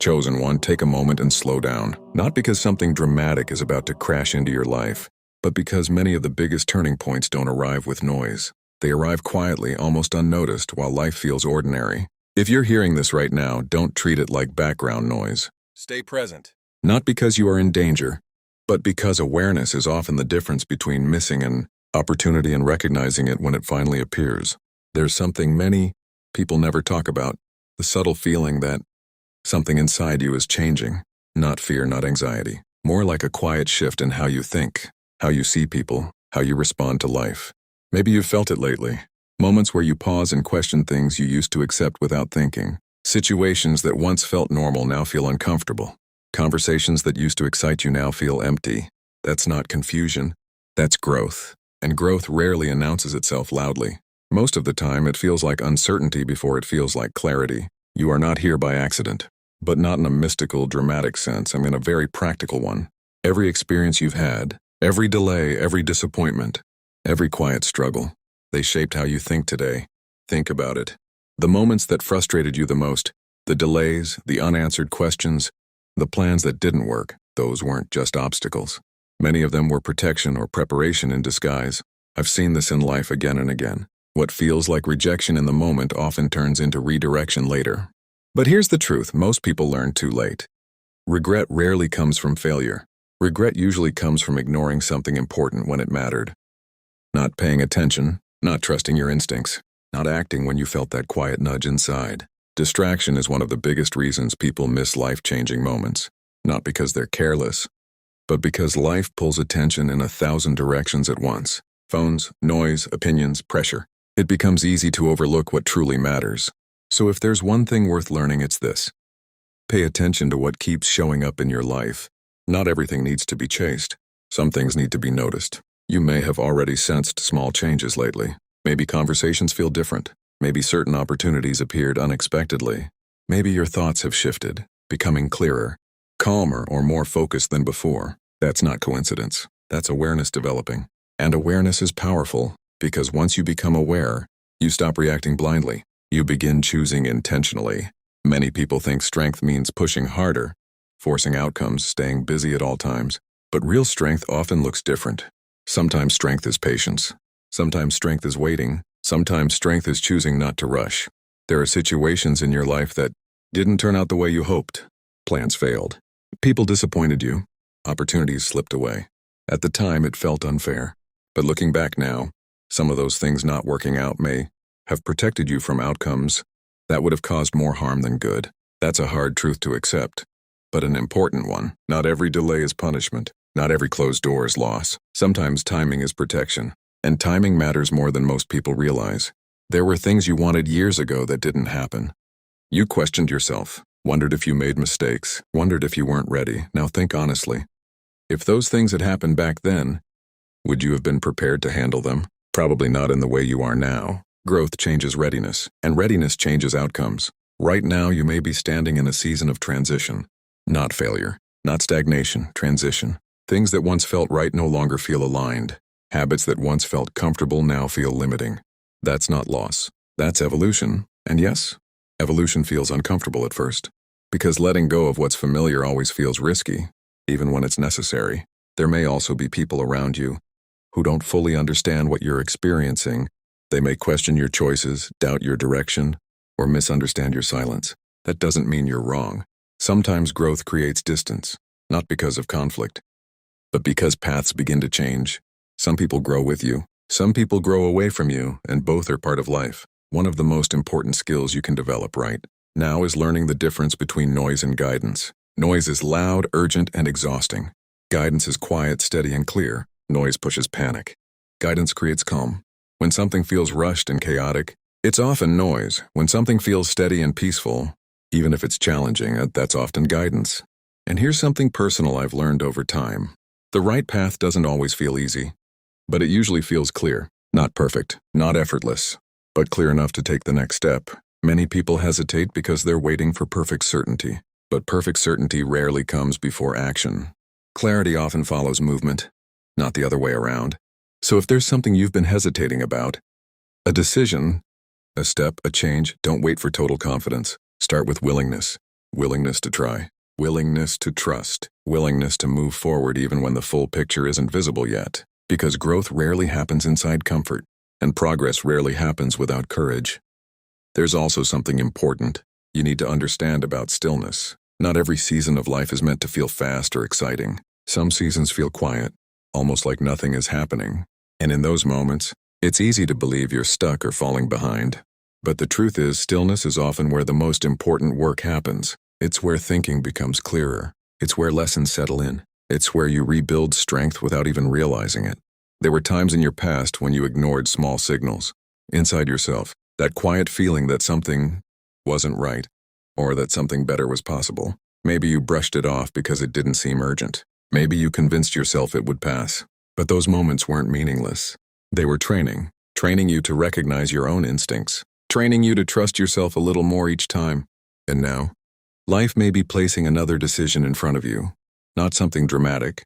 Chosen one, take a moment and slow down. Not because something dramatic is about to crash into your life, but because many of the biggest turning points don't arrive with noise. They arrive quietly, almost unnoticed, while life feels ordinary. If you're hearing this right now, don't treat it like background noise. Stay present. Not because you are in danger, but because awareness is often the difference between missing an opportunity and recognizing it when it finally appears. There's something many people never talk about, the subtle feeling that something inside you is changing. Not fear, not anxiety. More like a quiet shift in how you think, how you see people, how you respond to life. Maybe you've felt it lately. Moments where you pause and question things you used to accept without thinking. Situations that once felt normal now feel uncomfortable. Conversations that used to excite you now feel empty. That's not confusion. That's growth. And growth rarely announces itself loudly. Most of the time, it feels like uncertainty before it feels like clarity. You are not here by accident. But not in a mystical, dramatic sense. I mean a very practical one. Every experience you've had, every delay, every disappointment, every quiet struggle, they shaped how you think today. Think about it. The moments that frustrated you the most, the delays, the unanswered questions, the plans that didn't work, those weren't just obstacles. Many of them were protection or preparation in disguise. I've seen this in life again and again. What feels like rejection in the moment often turns into redirection later. But here's the truth, most people learn too late. Regret rarely comes from failure. Regret usually comes from ignoring something important when it mattered. Not paying attention, not trusting your instincts, not acting when you felt that quiet nudge inside. Distraction is one of the biggest reasons people miss life-changing moments. Not because they're careless, but because life pulls attention in 1,000 directions at once. Phones, noise, opinions, pressure. It becomes easy to overlook what truly matters. So if there's one thing worth learning, it's this. Pay attention to what keeps showing up in your life. Not everything needs to be chased. Some things need to be noticed. You may have already sensed small changes lately. Maybe conversations feel different. Maybe certain opportunities appeared unexpectedly. Maybe your thoughts have shifted, becoming clearer, calmer, or more focused than before. That's not coincidence. That's awareness developing. And awareness is powerful, because once you become aware, you stop reacting blindly. You begin choosing intentionally. Many people think strength means pushing harder, forcing outcomes, staying busy at all times. But real strength often looks different. Sometimes strength is patience. Sometimes strength is waiting. Sometimes strength is choosing not to rush. There are situations in your life that didn't turn out the way you hoped. Plans failed. People disappointed you. Opportunities slipped away. At the time, it felt unfair. But looking back now, some of those things not working out may have protected you from outcomes that would have caused more harm than good. That's a hard truth to accept, but an important one. Not every delay is punishment. Not every closed door is loss. Sometimes timing is protection, and timing matters more than most people realize. There were things you wanted years ago that didn't happen. You questioned yourself, wondered if you made mistakes, wondered if you weren't ready. Now think honestly. If those things had happened back then, would you have been prepared to handle them? Probably not in the way you are now. Growth changes readiness, and readiness changes outcomes. Right now, you may be standing in a season of transition. Not failure, not stagnation, transition. Things that once felt right no longer feel aligned. Habits that once felt comfortable now feel limiting. That's not loss. That's evolution. And yes, evolution feels uncomfortable at first. Because letting go of what's familiar always feels risky, even when it's necessary. There may also be people around you who don't fully understand what you're experiencing. They may question your choices, doubt your direction, or misunderstand your silence. That doesn't mean you're wrong. Sometimes growth creates distance, not because of conflict, but because paths begin to change. Some people grow with you, some people grow away from you, and both are part of life. One of the most important skills you can develop right now is learning the difference between noise and guidance. Noise is loud, urgent, and exhausting. Guidance is quiet, steady, and clear. Noise pushes panic. Guidance creates calm. When something feels rushed and chaotic, it's often noise. When something feels steady and peaceful, even if it's challenging, that's often guidance. And here's something personal I've learned over time. The right path doesn't always feel easy, but it usually feels clear. Not perfect, not effortless, but clear enough to take the next step. Many people hesitate because they're waiting for perfect certainty, but perfect certainty rarely comes before action. Clarity often follows movement, not the other way around. So if there's something you've been hesitating about, a decision, a step, a change, don't wait for total confidence. Start with willingness. Willingness to try. Willingness to trust. Willingness to move forward even when the full picture isn't visible yet. Because growth rarely happens inside comfort, and progress rarely happens without courage. There's also something important you need to understand about stillness. Not every season of life is meant to feel fast or exciting. Some seasons feel quiet, almost like nothing is happening. And in those moments, it's easy to believe you're stuck or falling behind. But the truth is, stillness is often where the most important work happens. It's where thinking becomes clearer. It's where lessons settle in. It's where you rebuild strength without even realizing it. There were times in your past when you ignored small signals. Inside yourself, that quiet feeling that something wasn't right, or that something better was possible. Maybe you brushed it off because it didn't seem urgent. Maybe you convinced yourself it would pass. But those moments weren't meaningless. They were training you to recognize your own instincts, training you to trust yourself a little more each time. And now, life may be placing another decision in front of you. Not something dramatic,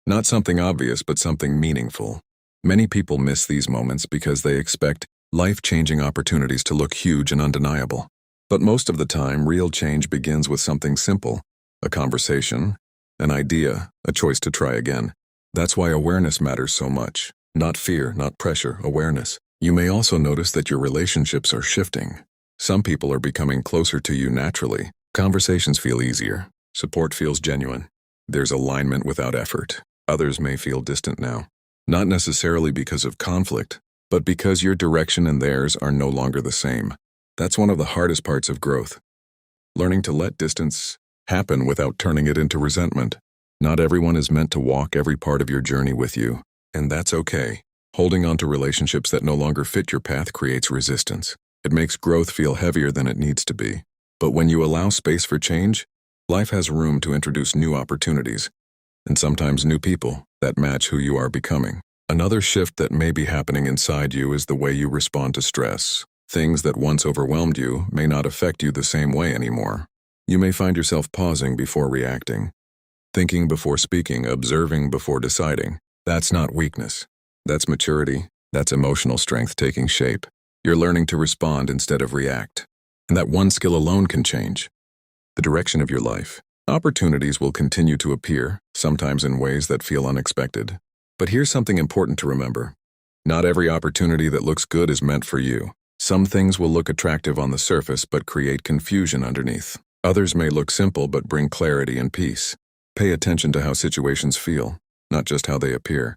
not something obvious, but something meaningful. Many people miss these moments because they expect life-changing opportunities to look huge and undeniable. But most of the time, real change begins with something simple: a conversation, an idea, a choice to try again. That's why awareness matters so much. Not fear, not pressure, awareness. You may also notice that your relationships are shifting. Some people are becoming closer to you naturally. Conversations feel easier. Support feels genuine. There's alignment without effort. Others may feel distant now. Not necessarily because of conflict, but because your direction and theirs are no longer the same. That's one of the hardest parts of growth. Learning to let distance happen without turning it into resentment. Not everyone is meant to walk every part of your journey with you, and that's okay. Holding on to relationships that no longer fit your path creates resistance. It makes growth feel heavier than it needs to be. But when you allow space for change, life has room to introduce new opportunities, and sometimes new people that match who you are becoming. Another shift that may be happening inside you is the way you respond to stress. Things that once overwhelmed you may not affect you the same way anymore. You may find yourself pausing before reacting, thinking before speaking, observing before deciding. That's not weakness. That's maturity. That's emotional strength taking shape. You're learning to respond instead of react. And that one skill alone can change the direction of your life. Opportunities will continue to appear, sometimes in ways that feel unexpected. But here's something important to remember. Not every opportunity that looks good is meant for you. Some things will look attractive on the surface but create confusion underneath. Others may look simple but bring clarity and peace. Pay attention to how situations feel, not just how they appear.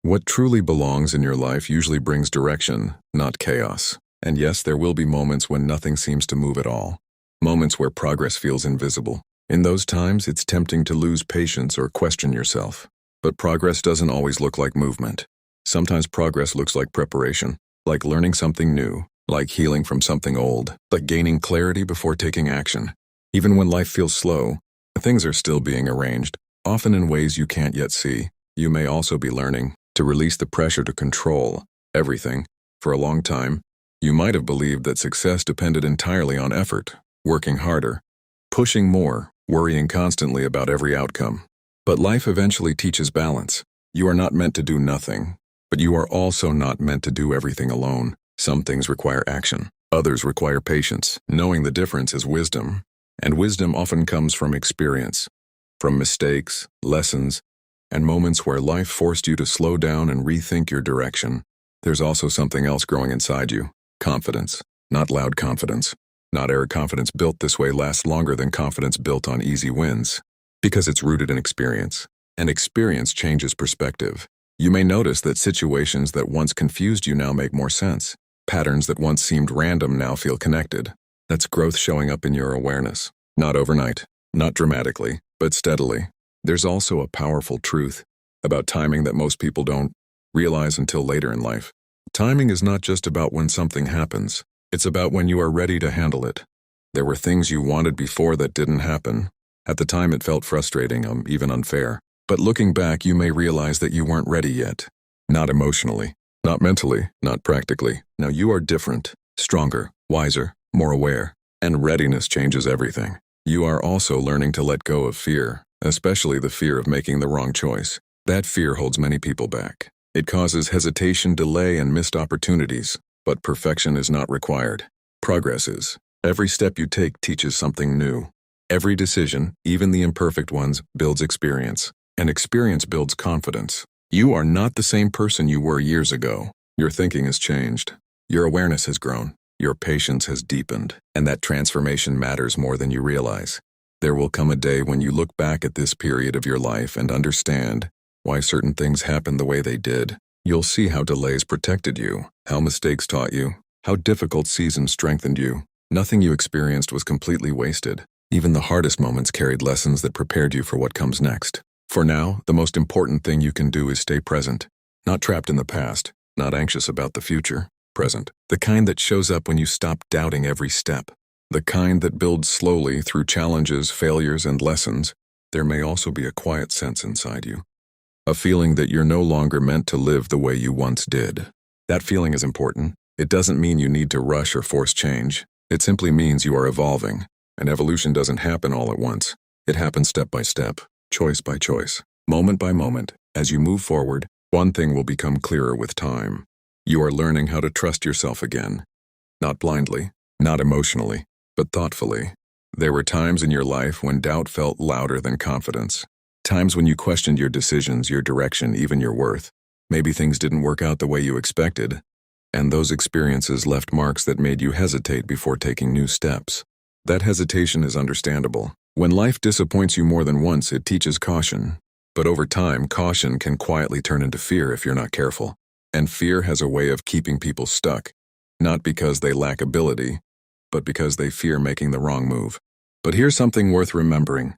What truly belongs in your life usually brings direction, not chaos. And yes, there will be moments when nothing seems to move at all. Moments where progress feels invisible. In those times, it's tempting to lose patience or question yourself. But progress doesn't always look like movement. Sometimes progress looks like preparation, like learning something new, like healing from something old, like gaining clarity before taking action. Even when life feels slow, things are still being arranged, often in ways you can't yet see. You may also be learning to release the pressure to control everything. For a long time, you might have believed that success depended entirely on effort, working harder, pushing more, worrying constantly about every outcome. But life eventually teaches balance. You are not meant to do nothing, but you are also not meant to do everything alone. Some things require action. Others require patience. Knowing the difference is wisdom. And wisdom often comes from experience, from mistakes, lessons, and moments where life forced you to slow down and rethink your direction. There's also something else growing inside you. Confidence. Not loud confidence. Not air confidence built this way lasts longer than confidence built on easy wins. Because it's rooted in experience. And experience changes perspective. You may notice that situations that once confused you now make more sense. Patterns that once seemed random now feel connected. That's growth showing up in your awareness. Not overnight, not dramatically, but steadily. There's also a powerful truth about timing that most people don't realize until later in life. Timing is not just about when something happens. It's about when you are ready to handle it. There were things you wanted before that didn't happen. At the time it felt frustrating, even unfair. But looking back, you may realize that you weren't ready yet. Not emotionally, not mentally, not practically. Now you are different, stronger, wiser, more aware. And readiness changes everything. You are also learning to let go of fear, especially the fear of making the wrong choice. That fear holds many people back. It causes hesitation, delay, and missed opportunities. But perfection is not required. Progress is. Every step you take teaches something new. Every decision, even the imperfect ones, builds experience. And experience builds confidence. You are not the same person you were years ago. Your thinking has changed. Your awareness has grown. Your patience has deepened. And that transformation matters more than you realize. There will come a day when you look back at this period of your life and understand why certain things happened the way they did. You'll see how delays protected you, how mistakes taught you, how difficult seasons strengthened you. Nothing you experienced was completely wasted. Even the hardest moments carried lessons that prepared you for what comes next. For now, the most important thing you can do is stay present. Not trapped in the past, not anxious about the future. Present. The kind that shows up when you stop doubting every step. The kind that builds slowly through challenges, failures, and lessons. There may also be a quiet sense inside you. A feeling that you're no longer meant to live the way you once did. That feeling is important. It doesn't mean you need to rush or force change. It simply means you are evolving. And evolution doesn't happen all at once. It happens step by step, choice by choice, moment by moment. As you move forward, one thing will become clearer with time. You are learning how to trust yourself again. Not blindly, not emotionally, but thoughtfully. There were times in your life when doubt felt louder than confidence. Times when you questioned your decisions, your direction, even your worth. Maybe things didn't work out the way you expected. And those experiences left marks that made you hesitate before taking new steps. That hesitation is understandable. When life disappoints you more than once, it teaches caution. But over time, caution can quietly turn into fear if you're not careful. And fear has a way of keeping people stuck. Not because they lack ability, but because they fear making the wrong move. But here's something worth remembering.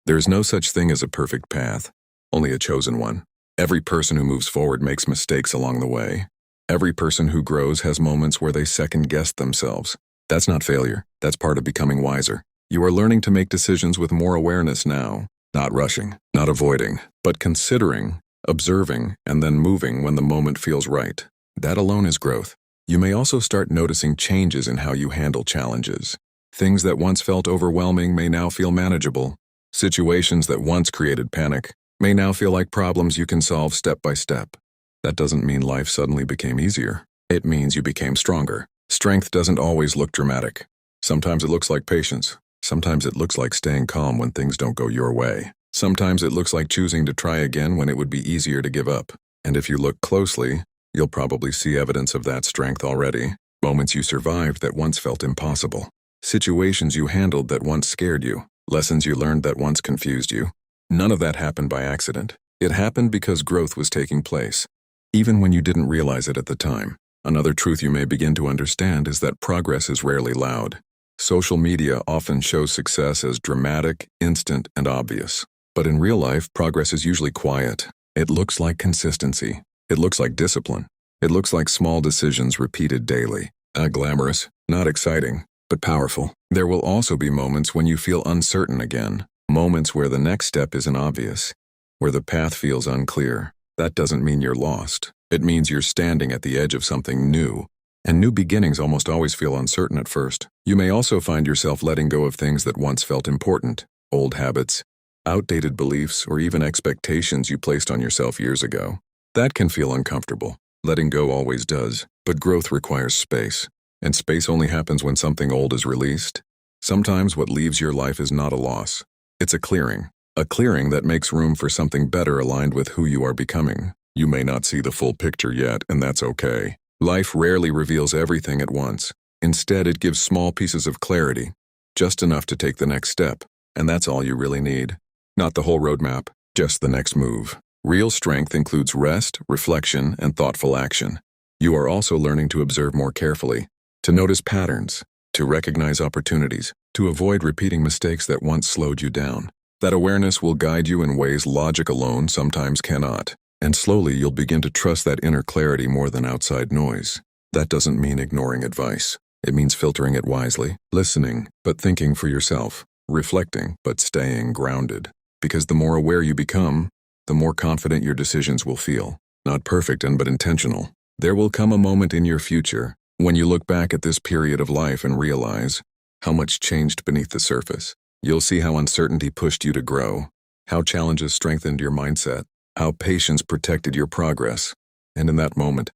There's no such thing as a perfect path, only a chosen one. Every person who moves forward makes mistakes along the way. Every person who grows has moments where they second-guess themselves. That's not failure. That's part of becoming wiser. You are learning to make decisions with more awareness now. Not rushing, not avoiding, but considering, observing, and then moving when the moment feels right. That alone is growth. You may also start noticing changes in how you handle challenges. Things that once felt overwhelming may now feel manageable. Situations that once created panic may now feel like problems you can solve step by step. That doesn't mean life suddenly became easier. It means you became stronger. Strength doesn't always look dramatic. Sometimes it looks like patience. Sometimes it looks like staying calm when things don't go your way. Sometimes it looks like choosing to try again when it would be easier to give up. And if you look closely, you'll probably see evidence of that strength already. Moments you survived that once felt impossible. Situations you handled that once scared you. Lessons you learned that once confused you. None of that happened by accident. It happened because growth was taking place, even when you didn't realize it at the time. Another truth you may begin to understand is that progress is rarely loud. Social media often shows success as dramatic, instant, and obvious. But in real life, progress is usually quiet. It looks like consistency. It looks like discipline. It looks like small decisions repeated daily. Not glamorous, not exciting, but powerful. There will also be moments when you feel uncertain again. Moments where the next step isn't obvious, where the path feels unclear. That doesn't mean you're lost. It means you're standing at the edge of something new. And new beginnings almost always feel uncertain at first. You may also find yourself letting go of things that once felt important. Old habits, outdated beliefs, or even expectations you placed on yourself years ago. That can feel uncomfortable. Letting go always does. But growth requires space. And space only happens when something old is released. Sometimes what leaves your life is not a loss. It's a clearing. A clearing that makes room for something better aligned with who you are becoming. You may not see the full picture yet, and that's okay. Life rarely reveals everything at once. Instead, it gives small pieces of clarity, just enough to take the next step, and that's all you really need. Not the whole roadmap, just the next move. Real strength includes rest, reflection, and thoughtful action. You are also learning to observe more carefully, to notice patterns, to recognize opportunities, to avoid repeating mistakes that once slowed you down. That awareness will guide you in ways logic alone sometimes cannot. And slowly you'll begin to trust that inner clarity more than outside noise. That doesn't mean ignoring advice. It means filtering it wisely, listening, but thinking for yourself, reflecting, but staying grounded. Because the more aware you become, the more confident your decisions will feel. Not perfect but intentional. There will come a moment in your future when you look back at this period of life and realize how much changed beneath the surface. You'll see how uncertainty pushed you to grow, how challenges strengthened your mindset, how patience protected your progress. And in that moment,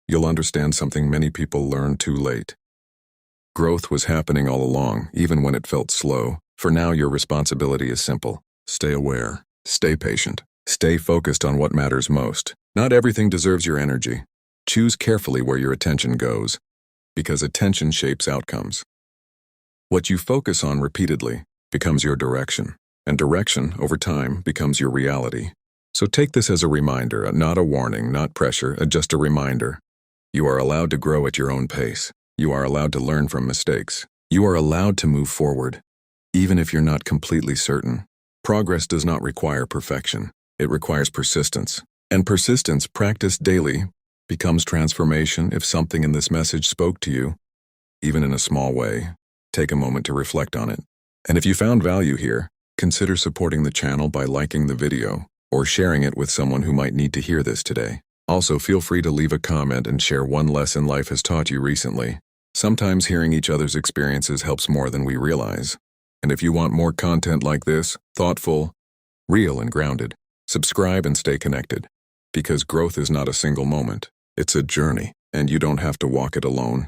you'll understand something many people learn too late. Growth was happening all along, even when it felt slow. For now, your responsibility is simple. Stay aware. Stay patient. Stay focused on what matters most. Not everything deserves your energy. Choose carefully where your attention goes, because attention shapes outcomes. What you focus on repeatedly becomes your direction, and direction, over time, becomes your reality. So take this as a reminder, not a warning, not pressure, just a reminder. You are allowed to grow at your own pace. You are allowed to learn from mistakes. You are allowed to move forward, even if you're not completely certain. Progress does not require perfection. It requires persistence. And persistence, practiced daily, becomes transformation. If something in this message spoke to you, even in a small way, take a moment to reflect on it. And if you found value here, consider supporting the channel by liking the video or sharing it with someone who might need to hear this today. Also, feel free to leave a comment and share one lesson life has taught you recently. Sometimes hearing each other's experiences helps more than we realize. And if you want more content like this, thoughtful, real, and grounded, subscribe and stay connected. Because growth is not a single moment. It's a journey, and you don't have to walk it alone.